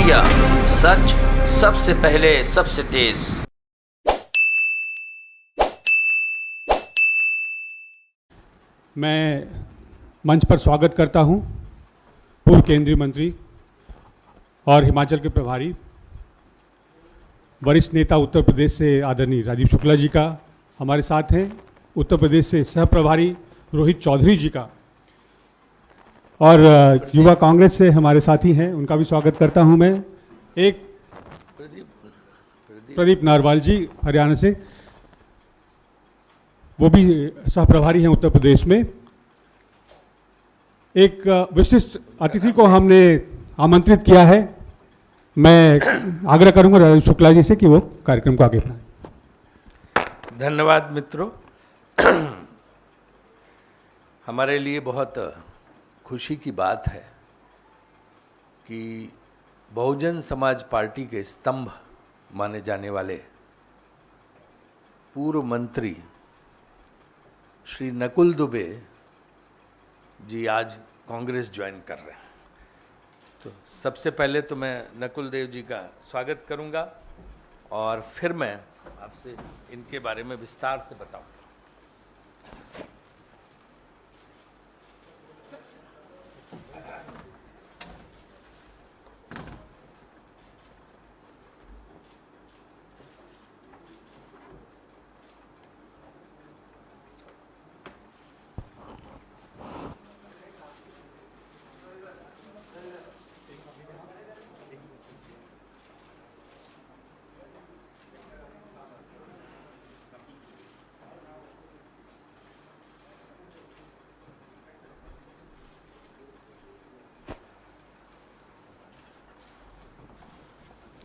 Media, सच सबसे पहले सबसे तेज। मैं मंच पर स्वागत करता हूं पूर्व केंद्रीय मंत्री और हिमाचल के प्रभारी वरिष्ठ नेता उत्तर प्रदेश से आदरणीय राजीव शुक्ला जी का, हमारे साथ हैं उत्तर प्रदेश से सह प्रभारी रोहित चौधरी जी का, और युवा कांग्रेस से हमारे साथी हैं, उनका भी स्वागत करता हूं मैं। एक प्रदीप नारवाल जी हरियाणा से, वो भी सह प्रभारी हैं उत्तर प्रदेश में। एक विशिष्ट अतिथि को हमने आमंत्रित किया है। मैं आग्रह करूंगा राजीव शुक्ला जी से कि वो कार्यक्रम को आगे बढ़ाएं। धन्यवाद मित्रों। हमारे लिए बहुत खुशी की बात है कि बहुजन समाज पार्टी के स्तंभ माने जाने वाले पूर्व मंत्री श्री नकुल दुबे जी आज कांग्रेस ज्वाइन कर रहे हैं। तो सबसे पहले तो मैं नकुल देव जी का स्वागत करूंगा और फिर मैं आपसे इनके बारे में विस्तार से बताऊंगा।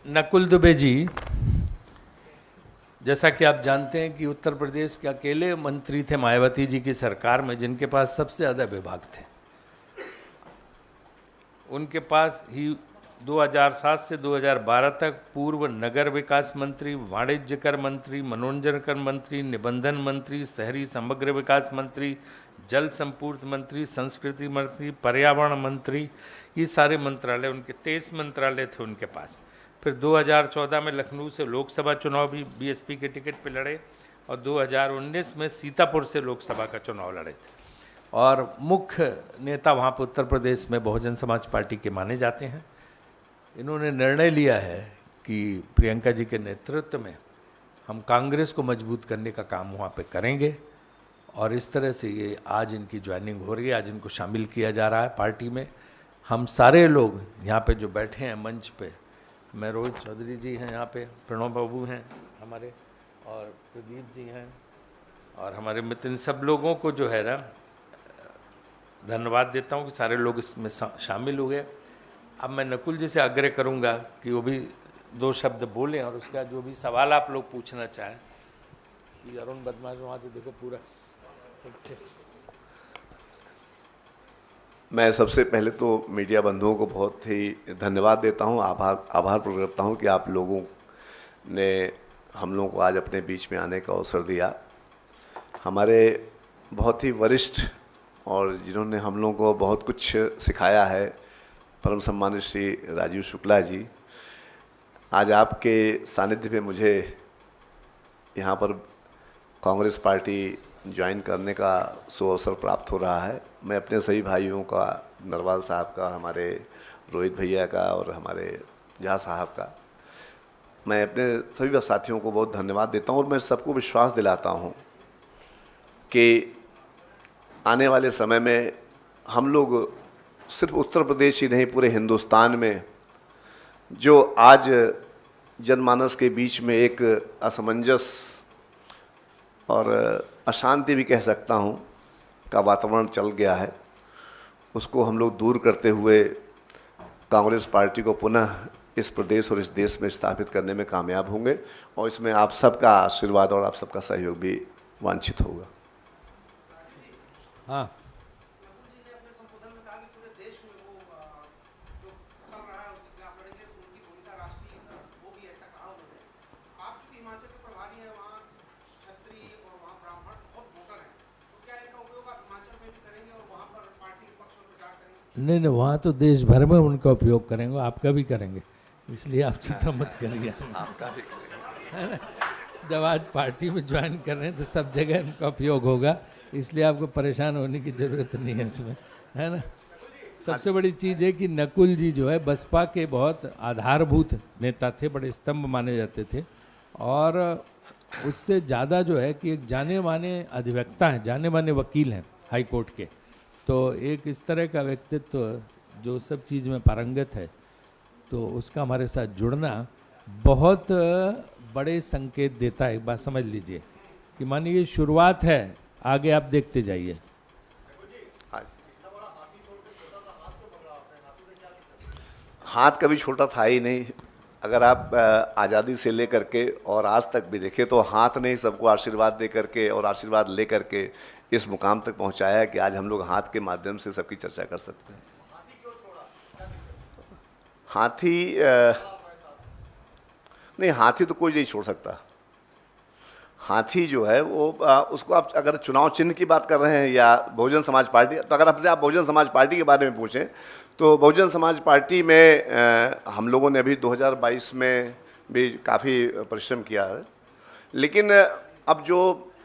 नकुल दुबे जी, जैसा कि आप जानते हैं कि उत्तर प्रदेश के अकेले मंत्री थे मायावती जी की सरकार में जिनके पास सबसे ज़्यादा विभाग थे। उनके पास ही 2007 से 2012 तक पूर्व नगर विकास मंत्री, वाणिज्य कर मंत्री, मनोरंजन कर मंत्री, निबंधन मंत्री, शहरी समग्र विकास मंत्री, जल संपूर्ण मंत्री, संस्कृति मंत्री, पर्यावरण मंत्री, ये सारे मंत्रालय उनके 23 मंत्रालय थे उनके पास। फिर 2014 में लखनऊ से लोकसभा चुनाव भी बीएसपी के टिकट पे लड़े और 2019 में सीतापुर से लोकसभा का चुनाव लड़े थे और मुख्य नेता वहाँ पर उत्तर प्रदेश में बहुजन समाज पार्टी के माने जाते हैं। इन्होंने निर्णय लिया है कि प्रियंका जी के नेतृत्व में हम कांग्रेस को मजबूत करने का काम वहाँ पे करेंगे और इस तरह से ये आज इनकी ज्वाइनिंग हो रही है, आज इनको शामिल किया जा रहा है पार्टी में। हम सारे लोग यहाँ पे जो बैठे हैं मंच पे, मैं रोहित चौधरी जी हैं यहाँ पे, प्रणव बाबू हैं हमारे और प्रदीप जी हैं और हमारे मित्र, इन सब लोगों को जो है ना धन्यवाद देता हूँ कि सारे लोग इसमें शामिल हुए। अब मैं नकुल जी से आग्रह करूँगा कि वो भी 2 शब्द बोलें और उसका जो भी सवाल आप लोग पूछना चाहें। कि अरुण बदमाश वहाँ से देखो पूरा ठीक। मैं सबसे पहले तो मीडिया बंधुओं को बहुत ही धन्यवाद देता हूं, आभार प्रकट करता हूं कि आप लोगों ने हम लोगों को आज अपने बीच में आने का अवसर दिया। हमारे बहुत ही वरिष्ठ और जिन्होंने हम लोगों को बहुत कुछ सिखाया है, परम सम्मानित श्री राजीव शुक्ला जी, आज आपके सानिध्य में मुझे यहाँ पर कांग्रेस पार्टी ज्वाइन करने का सुअवसर प्राप्त हो रहा है। मैं अपने सभी भाइयों का, नरवाल साहब का, हमारे रोहित भैया का और हमारे जहाँ साहब का, मैं अपने सभी साथियों को बहुत धन्यवाद देता हूँ और मैं सबको विश्वास दिलाता हूँ कि आने वाले समय में हम लोग सिर्फ उत्तर प्रदेश ही नहीं, पूरे हिंदुस्तान में जो आज जनमानस के बीच में एक असमंजस और अशांति भी कह सकता हूँ का वातावरण चल गया है, उसको हम लोग दूर करते हुए कांग्रेस पार्टी को पुनः इस प्रदेश और इस देश में स्थापित करने में कामयाब होंगे और इसमें आप सबका आशीर्वाद और आप सबका सहयोग भी वांछित होगा। हाँ, नहीं, वहाँ तो देश भर में उनका उपयोग करेंगे, आपका भी करेंगे। इसलिए आप चिंता मत करिए। आपका भी है ना? जब आज पार्टी में ज्वाइन कर रहे हैं तो सब जगह इनका उपयोग होगा, इसलिए आपको परेशान होने की ज़रूरत नहीं है इसमें, है ना। सबसे बड़ी चीज़ है कि नकुल जी जो है बसपा के बहुत आधारभूत नेता थे, बड़े स्तंभ माने जाते थे, और उससे ज़्यादा जो है कि एक जाने माने अधिवक्ता हैं, जाने माने वकील हैं हाई कोर्ट के। तो एक इस तरह का व्यक्तित्व जो सब चीज़ में पारंगत है, तो उसका हमारे साथ जुड़ना बहुत बड़े संकेत देता है। एक बात समझ लीजिए कि मानिए ये शुरुआत है, आगे आप देखते जाइए। हाथ कभी छोटा था ही नहीं। अगर आप आज़ादी से लेकर के और आज तक भी देखें तो हाथ ने ही सबको आशीर्वाद दे करके और आशीर्वाद ले करके इस मुकाम तक पहुंचाया है कि आज हम लोग हाथ के माध्यम से सबकी चर्चा कर सकते हैं। हाथी नहीं, हाथी तो कोई नहीं छोड़ सकता। हाथी जो है वो उसको आप अगर चुनाव चिन्ह की बात कर रहे हैं या बहुजन समाज पार्टी, तो अगर आपसे आप बहुजन समाज पार्टी के बारे में पूछें तो बहुजन समाज पार्टी में हम लोगों ने अभी 2022 में भी काफ़ी परिश्रम किया है। लेकिन अब जो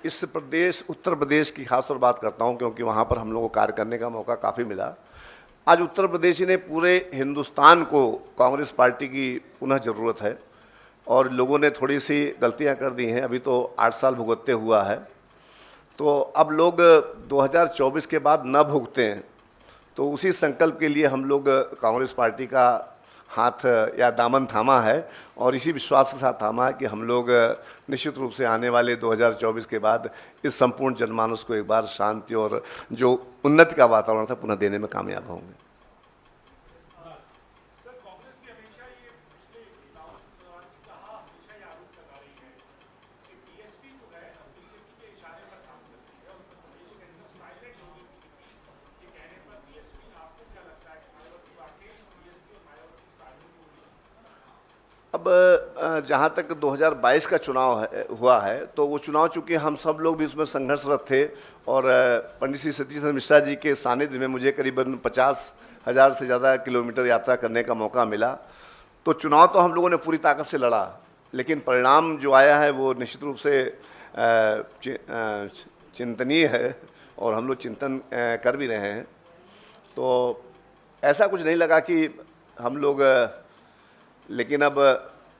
इस प्रदेश उत्तर प्रदेश की खास तौर बात करता हूं क्योंकि वहां पर हम लोगों को कार्य करने का मौका काफ़ी मिला। आज उत्तर प्रदेश ने पूरे हिंदुस्तान को कांग्रेस पार्टी की पुनः ज़रूरत है और लोगों ने थोड़ी सी गलतियां कर दी हैं। अभी तो 8 साल भुगतते हुआ है, तो अब लोग 2024 के बाद न भुगते हैं। तो उसी संकल्प के लिए हम लोग कांग्रेस पार्टी का हाथ या दामन थामा है और इसी विश्वास के साथ थामा है कि हम लोग निश्चित रूप से आने वाले 2024 के बाद इस संपूर्ण जनमानस को एक बार शांति और जो उन्नति का वातावरण था पुनः देने में कामयाब होंगे। अब जहाँ तक 2022 का चुनाव हुआ है तो वो चुनाव चूँकि हम सब लोग भी उसमें संघर्षरत थे और पंडित श्री सतीश चंद्र मिश्रा जी के सानिध्य में मुझे करीबन 50,000 से ज़्यादा किलोमीटर यात्रा करने का मौका मिला। तो चुनाव तो हम लोगों ने पूरी ताकत से लड़ा, लेकिन परिणाम जो आया है वो निश्चित रूप से चिंतनीय है और हम लोग चिंतन कर भी रहे हैं। तो ऐसा कुछ नहीं लगा कि हम लोग, लेकिन अब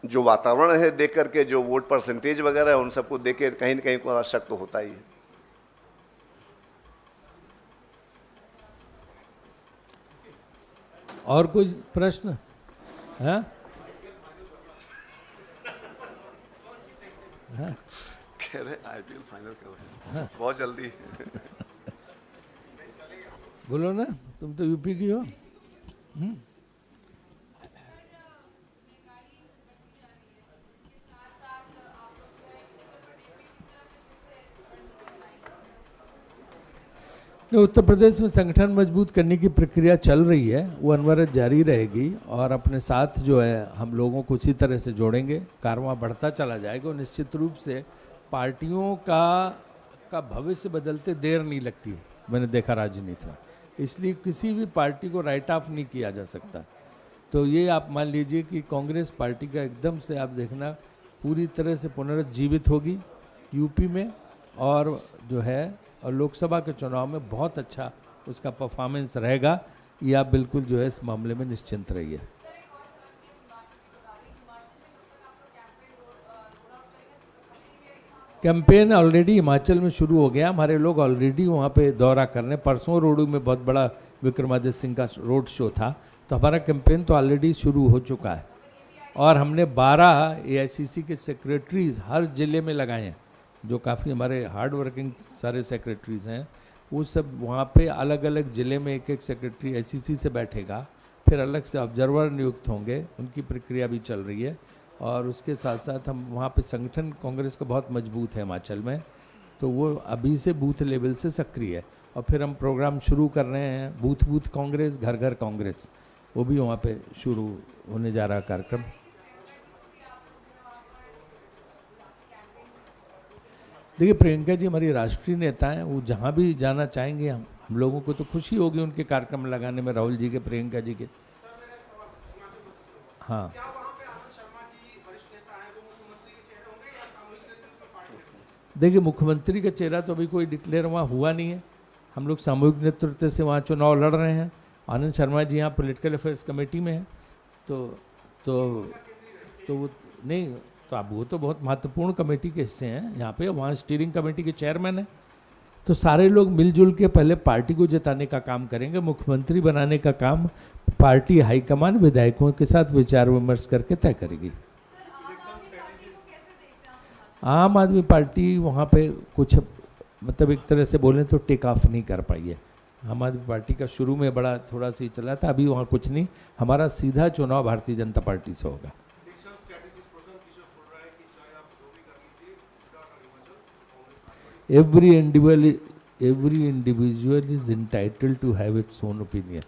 जो वातावरण है देख करके जो वोट परसेंटेज वगैरह है उन सबको देख के कहीं न कहीं को शक तो होता ही है। और कोई प्रश्न है? कह रहे आईपीएल फाइनल कब है? बहुत जल्दी। बोलो ना, तुम तो यूपी की हो। उत्तर प्रदेश में संगठन मजबूत करने की प्रक्रिया चल रही है, वो अनवरत जारी रहेगी और अपने साथ जो है हम लोगों को उसी तरह से जोड़ेंगे, कारवां बढ़ता चला जाएगा और निश्चित रूप से पार्टियों का भविष्य बदलते देर नहीं लगती है। मैंने देखा राजनीति में, इसलिए किसी भी पार्टी को राइट ऑफ नहीं किया जा सकता। तो ये आप मान लीजिए कि कांग्रेस पार्टी का एकदम से आप देखना पूरी तरह से पुनरुज्जीवित होगी यूपी में, और जो है और लोकसभा के चुनाव में बहुत अच्छा उसका परफॉर्मेंस रहेगा। ये आप बिल्कुल जो है इस मामले में निश्चिंत रहिए। कैंपेन ऑलरेडी हिमाचल में शुरू हो गया, हमारे लोग ऑलरेडी वहाँ पे दौरा कर रहे हैं। परसों रोडू में बहुत बड़ा विक्रमादित्य सिंह का रोड शो था, तो हमारा कैंपेन तो ऑलरेडी शुरू हो चुका है और हमने 12 AICC के सेक्रेटरीज हर ज़िले में लगाए हैं, जो काफ़ी हमारे हार्ड वर्किंग सारे सेक्रेटरीज हैं। वो सब वहाँ पे अलग अलग ज़िले में एक एक सेक्रेटरी AICC से बैठेगा, फिर अलग से ऑब्जर्वर नियुक्त होंगे, उनकी प्रक्रिया भी चल रही है। और उसके साथ साथ हम वहाँ पे संगठन कांग्रेस का बहुत मजबूत है हिमाचल में, तो वो अभी से बूथ लेवल से सक्रिय है। और फिर हम प्रोग्राम शुरू कर रहे हैं बूथ बूथ कांग्रेस, घर घर कांग्रेस, वो भी वहाँ पे शुरू होने जा रहा कार्यक्रम। देखिए प्रियंका जी हमारी राष्ट्रीय नेता हैं, वो जहाँ भी जाना चाहेंगे हम लोगों को तो खुशी होगी उनके कार्यक्रम लगाने में, राहुल जी के, प्रियंका जी के। हाँ देखिए, मुख्यमंत्री का चेहरा तो अभी कोई डिक्लेयर वहाँ हुआ नहीं है। हम लोग सामूहिक नेतृत्व से वहाँ चुनाव लड़ रहे हैं। आनंद शर्मा जी यहाँ पॉलिटिकल अफेयर्स कमेटी में हैं, तो वो नहीं, तो अब वो तो बहुत महत्वपूर्ण कमेटी के हिस्से हैं यहाँ पे। वहाँ स्टीयरिंग कमेटी के चेयरमैन हैं। तो सारे लोग मिलजुल के पहले पार्टी को जिताने का काम करेंगे। मुख्यमंत्री बनाने का काम पार्टी हाईकमान विधायकों के साथ विचार विमर्श करके तय करेगी। आम आदमी पार्टी वहाँ पे कुछ मतलब एक तरह से बोलें तो टेक ऑफ नहीं कर पाई है। आम आदमी पार्टी का शुरू में बड़ा थोड़ा सा ही चला था, अभी वहाँ कुछ नहीं। हमारा सीधा चुनाव भारतीय जनता पार्टी से होगा। Every individual is entitled to have its own opinion.